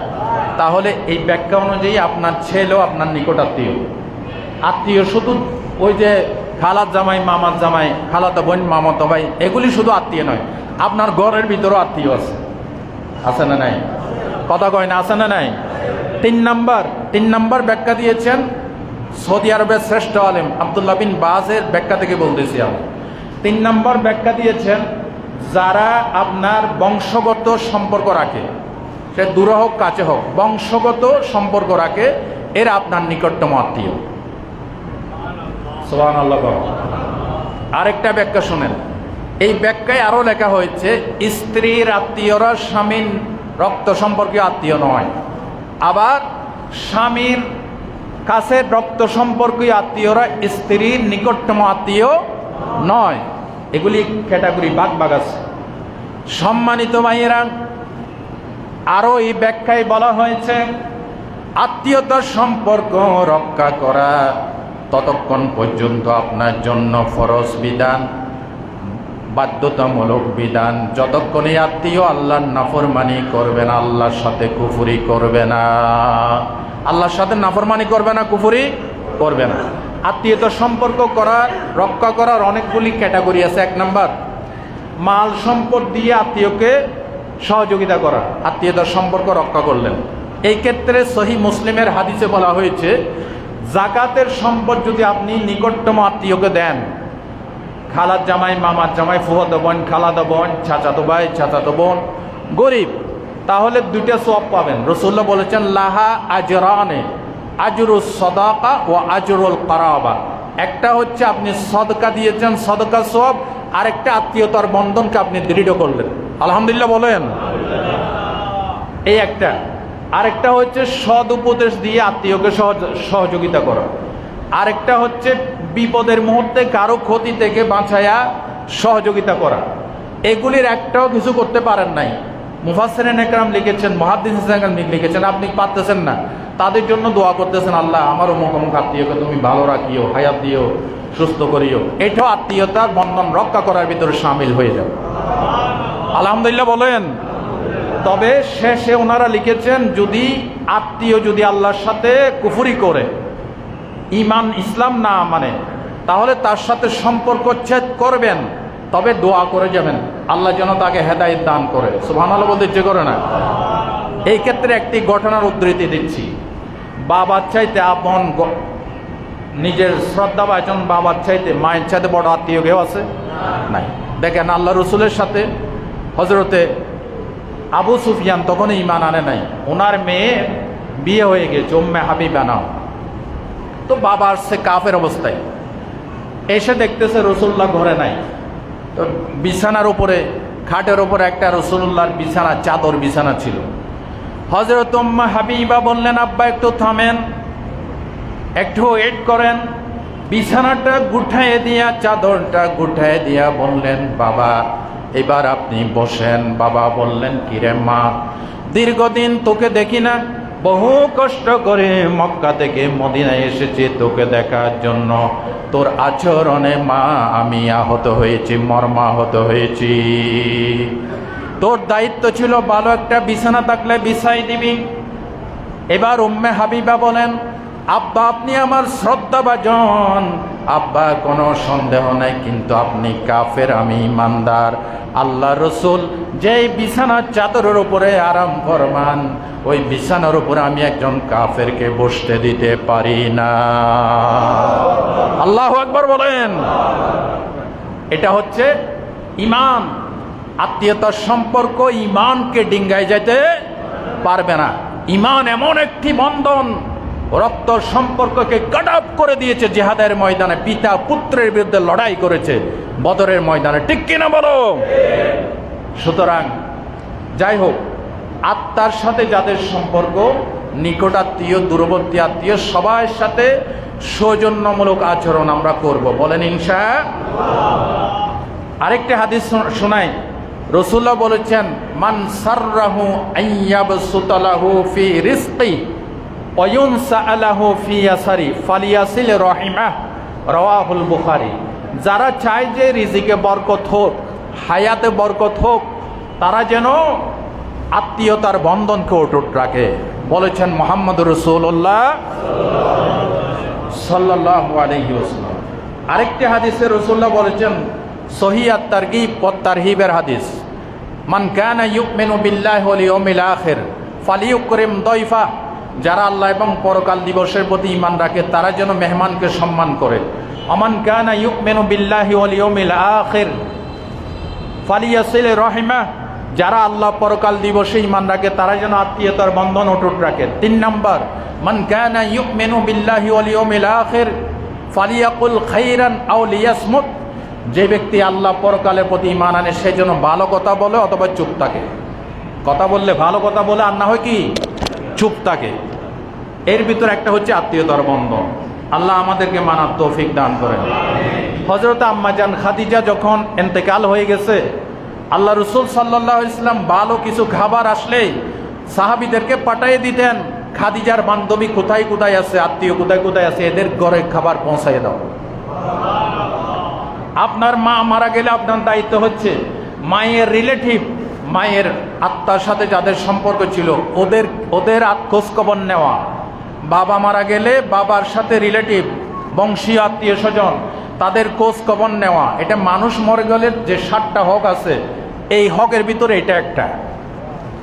তাহলে এই ব্যাখ্যা অনুযায়ী আপনার ছেলেও আপনার নিকট আত্মীয়। আত্মীয় শুধু ওই যে খালাত জামাই, মামার জামাই, খালাতো বোন, মামাতো ভাই, এগুলি শুধু আত্মীয় নয়, আপনার ঘরের ভিতরেও আত্মীয় আছে না নাই? কথা কয় না, আছে না নাই? তিন নাম্বার ব্যাখ্যা দিয়েছেন সৌদি আরবের শ্রেষ্ঠ আলেম আব্দুল্লাহ বিন বাজের ব্যাখ্যা থেকে বলতেছি আমি। 3 নম্বর ব্যাখ্যা দিয়েছেন, যারা আপনার বংশগত সম্পর্ক রাখে, সে দূরে হোক কাছে হোক, বংশগত সম্পর্ক রাখে, এরা আপনার নিকটতম আত্মীয়। সুবহানাল্লাহ। আরেকটা ব্যাখ্যা শুনেন, এই ব্যাখ্যায় আরো লেখা হয়েছে, স্ত্রীর আত্মীয়রা স্বামীর রক্ত সম্পর্কীয় আত্মীয় নয়, আবার স্বামীর কাছে রক্ত সম্পর্কীয় আত্মীয়রা স্ত্রীর নিকটতম আত্মীয় নয়। এগুলি ক্যাটাগরি ভাগ আছে। সম্মানিত ভাইয়েরা, আরো এই ব্যাখ্যায় বলা হয়েছে, আত্মীয়তার সম্পর্ক রক্ষা করা ততক্ষণ পর্যন্ত আপনার জন্য ফরজ বিধান, বাধ্যতামূলক বিধান, যতক্ষণ এই আত্মীয় আল্লাহর নাফরমানি করবে না, আল্লাহর সাথে কুফরি করবে না, আল্লাহর সাথে নাফরমানি করবে না, কুফরি করবে না। আত্মীয়তার সম্পর্ক করার, রক্ষা করার অনেকগুলি ক্যাটাগরি আছে। 1 নাম্বার, মাল সম্পদ দিয়ে আত্মীয়কে সহযোগিতা করা, আত্মীয়তার সম্পর্ক রক্ষা করলেন। এই ক্ষেত্রে সহিহ মুসলিমের হাদিসে বলা হয়েছে, যাকাতের সম্পদ যদি আপনি নিকটতম আত্মীয়কে দেন, খালার জামাই, মামার জামাই, ফুফাতো বোন, খালাতো বোন, চাচাতো ভাই, চাচাতো বোন, গরিব, তাহলে 2টা সওয়াব পাবেন। রাসূলুল্লাহ বলেছেন, লাহা আজরানে, আজরুস সাদাকা ও আজরুল কারাবা। একটা হচ্ছে আপনি সদকা দিয়েছেন, সদকা সওয়াব, আরেকটা আত্মীয়তার বন্ধনকে আপনি দৃঢ় করলেন। আলহামদুলিল্লাহ বলেন। এই একটা। আরেকটা হচ্ছে সদ উপদেশ দিয়ে আত্মীয়কে সহযোগিতা করা। আরেকটা হচ্ছে বিপদের মুহূর্তে কারো ক্ষতি থেকে বাঁচায়া সহযোগিতা করা। এগুলির একটাও কিছু করতে পারেন নাই। মুফাসসিরিন একরাম লিখেছেন, মুহাদ্দিসিন লিখেছেন, আপনি পারতেছেন না, তাদের জন্য দোয়া করতেছেন, আল্লাহ আমার অমুক আত্মীয়কে তুমি ভালো রাখিও, হায়াত দিও, সুস্থ করিও। এটাও আত্মীয়তার বন্ধন রক্ষা করার ভিতরে শামিল হয়ে যাবে। আলহামদুলিল্লাহ বলেন। তবে শেষে ওনারা লিখেছেন, যদি আত্মীয় যদি আল্লাহর সাথে কুফরি করে, ইমান ইসলাম না মানে, তাহলে তার সাথে সম্পর্ক ছেদ করবেন, তবে দোয়া করে যাবেন, আল্লাহ যেন তাকে হেদায়েত দান করে। সুবহানাল্লাহ বলতে ইচ্ছে করে না? এই ক্ষেত্রে একটি ঘটনার উদ্ধৃতি দিচ্ছি। বাবার চাইতে আপন, নিজের শ্রদ্ধাভাজন বাবার চাইতে মায়ের চাইতে বড় আত্মীয় কেউ আছে? নাই। দেখেন, আল্লাহ রসুলের সাথে হজরতে আবু সুফিয়ান তখন ঈমান আনে নাই, ওনার মেয়ে বিয়ে হয়ে গেছে, উম্মে হাবিবা নাম। তো বাবা আসছে কাফের অবস্থায়, এসে দেখতেছে রসুল্লাহ ঘরে নাই। তো বিছানার উপরে, খাটের উপরে একটা রসুল্লাহর বিছানা, চাদর বিছানা ছিল। হযরত উম্মে হাবিবা বললেন, আব্বা একটু থামেন, একটু ওয়েট করেন। বিছানাটা গুঠায়ে দিয়া, চাদরটা গুঠায়ে দিয়া বললেন, বাবা এবার আপনি বসেন। বাবা বললেন, কিরে মা, দীর্ঘদিন তোকে দেখি না, বহু কষ্ট করে মক্কা থেকে মদিনায় এসেছি তোকে দেখার জন্য। তোর আচরণে মা আমি আহত হয়েছি, মর্মাহত হয়েছি। তোর দায়িত্ব ছিল ভালো একটা বিছানা থাকলে বিছাই দিবি। এবার উম্মে হাবিবা বলেন, আব্বা আপনি আমার শ্রদ্ধাভাজন, আব্বা কোনো সন্দেহ নাই, কিন্তু আপনি কাফের, আমি ইমানদার। আল্লাহ রসুল যেই বিছানার চাদরের উপরে আরাম ফরমান, ওই বিছানার উপরে আমি একজন কাফেরকে বসতে দিতে পারি না। আল্লাহু আকবার বলেন। এটা হচ্ছে ঈমান। আত্মীয়তার সম্পর্ক ঈমানকে ডিঙ্গায় যেতে পারবে না। ঈমান এমন একটি বন্ধন, রক্ত সম্পর্ককে কাট অফ করে দিয়েছে। জিহাদের ময়দানে পিতা পুত্রের বিরুদ্ধে লড়াই করেছে, বদরের ময়দানে, ঠিক কিনা বলো? সুতরাং যাই হোক, আত্মার সাথে যাদের সম্পর্ক, নিকট আত্মীয়, দূরবর্তী আত্মীয়, সবার সাথে সৌজন্যমূলক আচরণ আমরা করব, বলেন ইনশাআল্লাহ। আরেকটা হাদিস শোনাই। রাসূলুল্লাহ বলেছেন, মান সাররাহু আইয়াবসুতা লাহু ফি রিজকি ওয়ুনসা আলাহু ফি ইয়াসারি ফালিয়াসিল রাহিমাহ, রাওয়াহুল বুখারী। যারা চায় যে রিজিকে বরকত হোক, হায়াতে বরকত হোক, তারা যেন আত্মীয়তার বন্ধনকে অটুট রাখে, বলেছেন মুহাম্মদুর রাসূলুল্লাহ সাল্লাল্লাহু আলাইহি ওয়াসাল্লাম। আরেকটি হাদিসে রাসূলুল্লাহ বলেছেন, সহিহ আত-তারগীব ওয়াত তারহিবের হাদিস, মান কানা ইউমিনু বিল্লাহি ওয়াল ইয়াউমিল আখির ফালিয়ুকরিম দাইফা, যারা আল্লাহ এবং পরকাল দিবসের প্রতি ঈমান রাখে তারা যেন মেহমানকে সম্মান করে। আমান কানা ইউমিনু বিল্লাহি ওয়াল ইয়াউমিল আখির ফালিয়াসিল রাহিমাহ, যারা আল্লাহ পরকাল দিবসে ঈমান রাখে তারা যেন আত্মীয়তার বন্ধন অটুট রাখে। 3 নম্বর, মান কানা ইউমিনু বিল্লাহি ওয়াল ইয়াউমিল আখির ফালিয়াকুল খাইরান আও লিয়াসমুত, যে ব্যক্তি আল্লাহ পরকালের প্রতি ঈমান আনে সে যেন ভালো কথা বলে অথবা চুপ থাকে। কথা বললে ভালো কথা বলে, আর না হয় কি চুপ থাকে। এর ভিতর একটা হচ্ছে আত্মীয়তার বন্ধন। আল্লাহ আমাদেরকে মানার তৌফিক দান করেন। হযরত আম্মা জান খাদিজা যখন ইন্তেকাল হয়ে গেছে, আল্লাহ রাসূল সাল্লাল্লাহু আলাইহি ওয়াসাল্লাম ভালো কিছু খাবার আসলেই সাহাবীদেরকে পাঠিয়ে দিতেন, খাদিজার বান্ধবী কোথায় কোথায় আছে, আত্মীয় কোথায় কোথায় আছে, এদের ঘরে খাবার পৌঁছায় দাও। আপনার মা মারা গেলে আপনার দায়িত্ব হচ্ছে মায়ের রিলেটিভ, মায়ের আত্মার সাথে যাদের সম্পর্ক ছিল ওদের খোঁজ খবর নেওয়া। বাবা মারা গেলে বাবার সাথে রিলেটিভ, বংশীয় আত্মীয় স্বজন, তাদের খোঁজ খবর নেওয়া। এটা মানুষ মরে গেলে যে 7টা হক আছে, এই হকের ভিতরে এটা একটা।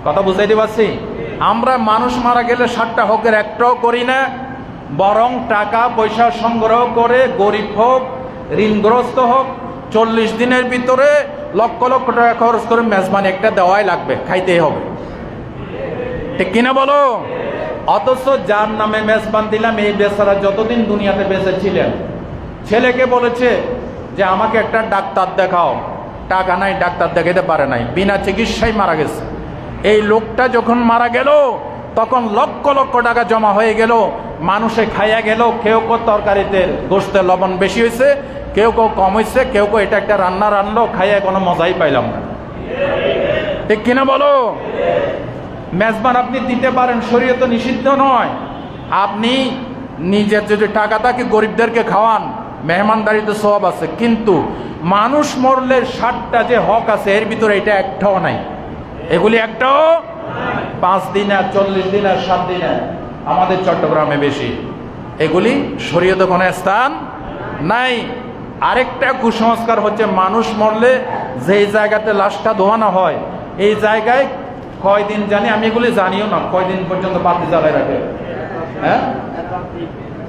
কথা বুঝাইতে পারছি? আমরা মানুষ মারা গেলে 7টা হকের একটাও করি না, বরং টাকা পয়সা সংগ্রহ করে গরিব হোক, ঋণগ্রস্ত হোক, 40 দিনের ভিতরে লক্ষ লক্ষ টাকা খরচ করে মেজবানি একটা দেওয়াই লাগবে, খাইতেই হবে। ঠিক কিনা বলো? অথচ যার নামে মেজবান দিলাম এই বেচারা যতদিন দুনিয়াতে বেঁচে ছিলেন, ছেলেকে বলেছে যে আমাকে একটা ডাক্তার দেখাও, টাকা নাই, ডাক্তার দেখাতে পারে নাই, বিনা চিকিৎসায় মারা গেছে। এই লোকটা যখন মারা গেল তখন লক্ষ লক্ষ টাকা জমা হয়ে গেল, মানুষে খাইয়া গেল। কেউ কেউ তরকারিতে গোশতে লবণ বেশি হয়েছে, কেউ কেউ কম হয়েছে, কেউ কেউ এটা একটা রান্না রান্নলো, খাইয়া কোনো মজাই পাইলাম না। ঠিক কিনা বলো? মেজবান আপনি দিতে পারেন, শরীয়তে নিষিদ্ধ নয়। আপনি নিজের যদি টাকা থাকে গরিবদেরকে খাওয়ান, মেহমানদারিতে সওয়াব আছে। কিন্তু মানুষ মরলে 7টা যে হক আছে এর ভিতরে এটা একটাও নাই। এগুলি একটাও 5 দিন আর 40 দিন আর 7 দিন আমাদের চট্টগ্রামে বেশি, এগুলি শরীয়তে কোনো স্থান নাই। আরেকটা কুসংস্কার হচ্ছে মানুষ মরলে যেই জায়গাতে লাশটা ধোয়ানো হয় এই জায়গায় কয়দিন জানি, আমি এগুলি জানিও না, কয়দিন পর্যন্ত বাতি জ্বালায় রাখে। হ্যাঁ,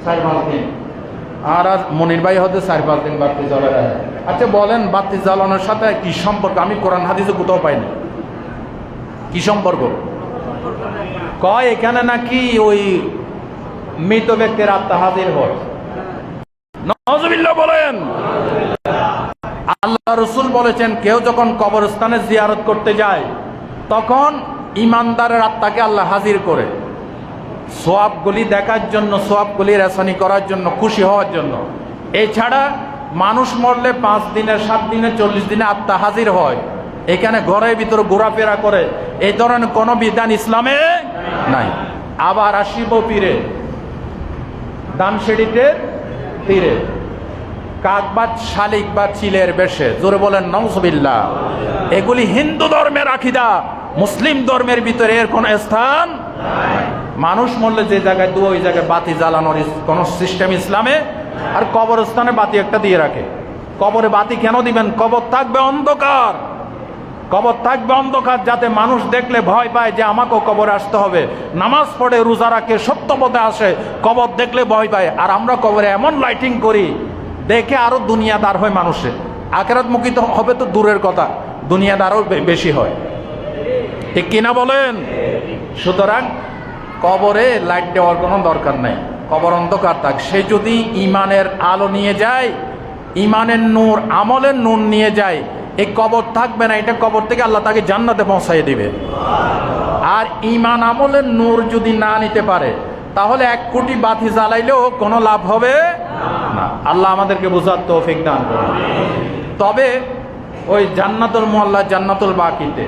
4-5 দিন। আর মনির ভাই হতে 4-5 দিন বাতি জ্বালায় রাখে। আচ্ছা বলেন, বাতি জ্বালানোর সাথে কি সম্পর্ক? আমি কোরআন হাদিসে কোথাও পাইনি। কি সম্পর্ক? কয় এখানে নাকি ওই মৃত ব্যক্তির আত্মা হাজির হয়। নাউজুবিল্লাহ বলেন। আল্লাহ রাসূল বলেছেন কেউ যখন কবরস্থানে জিয়ারত করতে যায় তখন ইমানদারের আত্মাকে আল্লাহ হাজির করে সওয়াবগুলি দেখার জন্য, সওয়াবগুলি রেসানি করার জন্য, খুশি হওয়ার জন্য। এছাড়া মানুষ মরলে 5 দিনে, 7 দিনে, 40 দিনে আত্মা হাজির হয়, এখানে ঘরের ভিতরে ঘোরাফেরা করে, এই ধরনের কোনো বিধান ইসলামে নাই। আবার আসিব পীরে দানসিঁড়িতে তীরে, কাক বা শালিক বা চিলের বেশে, জোরে বলেন নাউজুবিল্লাহ। এগুলি হিন্দু ধর্মের আকীদা, মুসলিম ধর্মের ভিতরে এর কোনো স্থান নাই। মানুষ মরলে যে জায়গায় ওই জায়গায় বাতি জ্বালানোর কোনো সিস্টেম ইসলামে। আর কবরস্থানে বাতি একটা দিয়ে রাখে। কবরে বাতি কেন দিবেন? কবর থাকবে অন্ধকার, কবর থাকবে অন্ধকার, যাতে মানুষ দেখলে ভয় পায় যে আমাকেও কবরে আসতে হবে। নামাজ পড়ে, রোজা রাখে, সত্য পথে আসে, কবর দেখলে ভয় পায়। আর আমরা কবরে এমন লাইটিং করি দেখে আরো দুনিয়াদার হয় মানুষে। আখিরাতমুখী তো হবে তো দূরের কথা, দুনিয়াদারও বেশি হয়। ঠিক কিনা বলেন? সুতরাং কবরে লাইট দেওয়ার কোনো দরকার নাই, কবর অন্ধকার থাক। সে যদি ইমানের আলো নিয়ে যায়, ইমানের নূর, আমলের নূর নিয়ে যায়, এই কবর থাকবে না। এটা কবর থেকে আল্লাহ তাকে জান্নাতে পৌঁছাই দিবে। আর ইমান আমলের নূর যদি না নিতে পারে তাহলে 1 কোটি বাতি জ্বালাইলেও কোনো লাভ হবে না। আল্লাহ আমাদেরকে বুঝার তৌফিক দান করুন। তবে ওই জান্নাতুল মুআল্লা, জান্নাতুল বাকিতে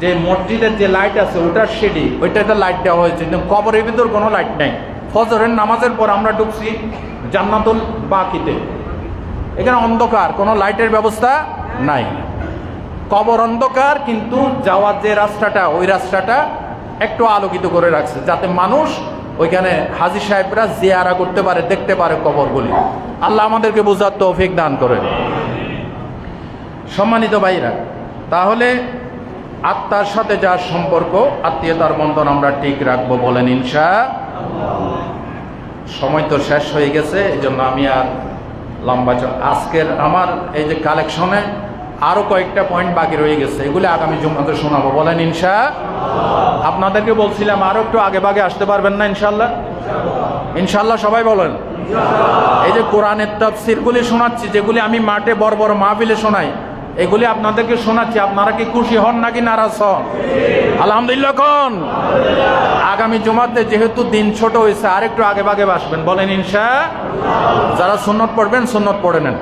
যে মসজিদের যে লাইট আছে ওটার শেডি ওইটাতে লাইট দেওয়া হয়েছে, কিন্তু কবরের ভিতর কোনো লাইট নাই। ফজরের নামাজের পর আমরা ঢুকছি জান্নাতুল বাকিতে, এখানে অন্ধকার, কোনো লাইটের ব্যবস্থা নাই, কবর অন্ধকার, কিন্তু যাওয়ার যে রাস্তাটা ওই রাস্তাটা একটু আলোকিত করে রাখছে যাতে মানুষ ওইখানে হাজী সাহেবরা জিয়ারা করতে পারে, দেখতে পারে কবরগুলি। আল্লাহ আমাদেরকে বোঝার তৌফিক দান করেন। সম্মানিত ভাইরা, তাহলে আত্মার সাথে যার সম্পর্ক, আত্মীয়তার বন্ধন আমরা ঠিক রাখবো, বলেন ইনশাআল্লাহ। সময় তো শেষ হয়ে গেছে, এই জন্য আমি আর লম্বা আজকের আমার এই যে কালেকশনে আরো কয়েকটা পয়েন্ট বাকি রয়ে গেছে, এগুলো আগামী জুমাতে শোনাবো, বলেন ইনশাআল্লাহ। আপনাদেরকে বলছিলাম আরো একটু আগে ভাগে আসতে পারবেন না ইনশাআল্লাহ? ইনশাআল্লাহ সবাই বলেন। এই যে কোরআনের তাফসীরগুলি শোনাচ্ছি, যেগুলি আমি মাঠে বড় বড় মাহফিলে শোনাই, এগুলি আপনাদেরকে শোনাচ্ছি, আপনারা কি খুশি হন নাকি নারাজ হন? আলহামদুলিল্লাহ কোন। আগামী জুমাতে যেহেতু দিন ছোট হয়েছে আর একটু আগে ভাগে আসবেন, বলেন ইনশাআল্লাহ। যারা সুন্নত পড়বেন সুন্নত পড়ে নেন।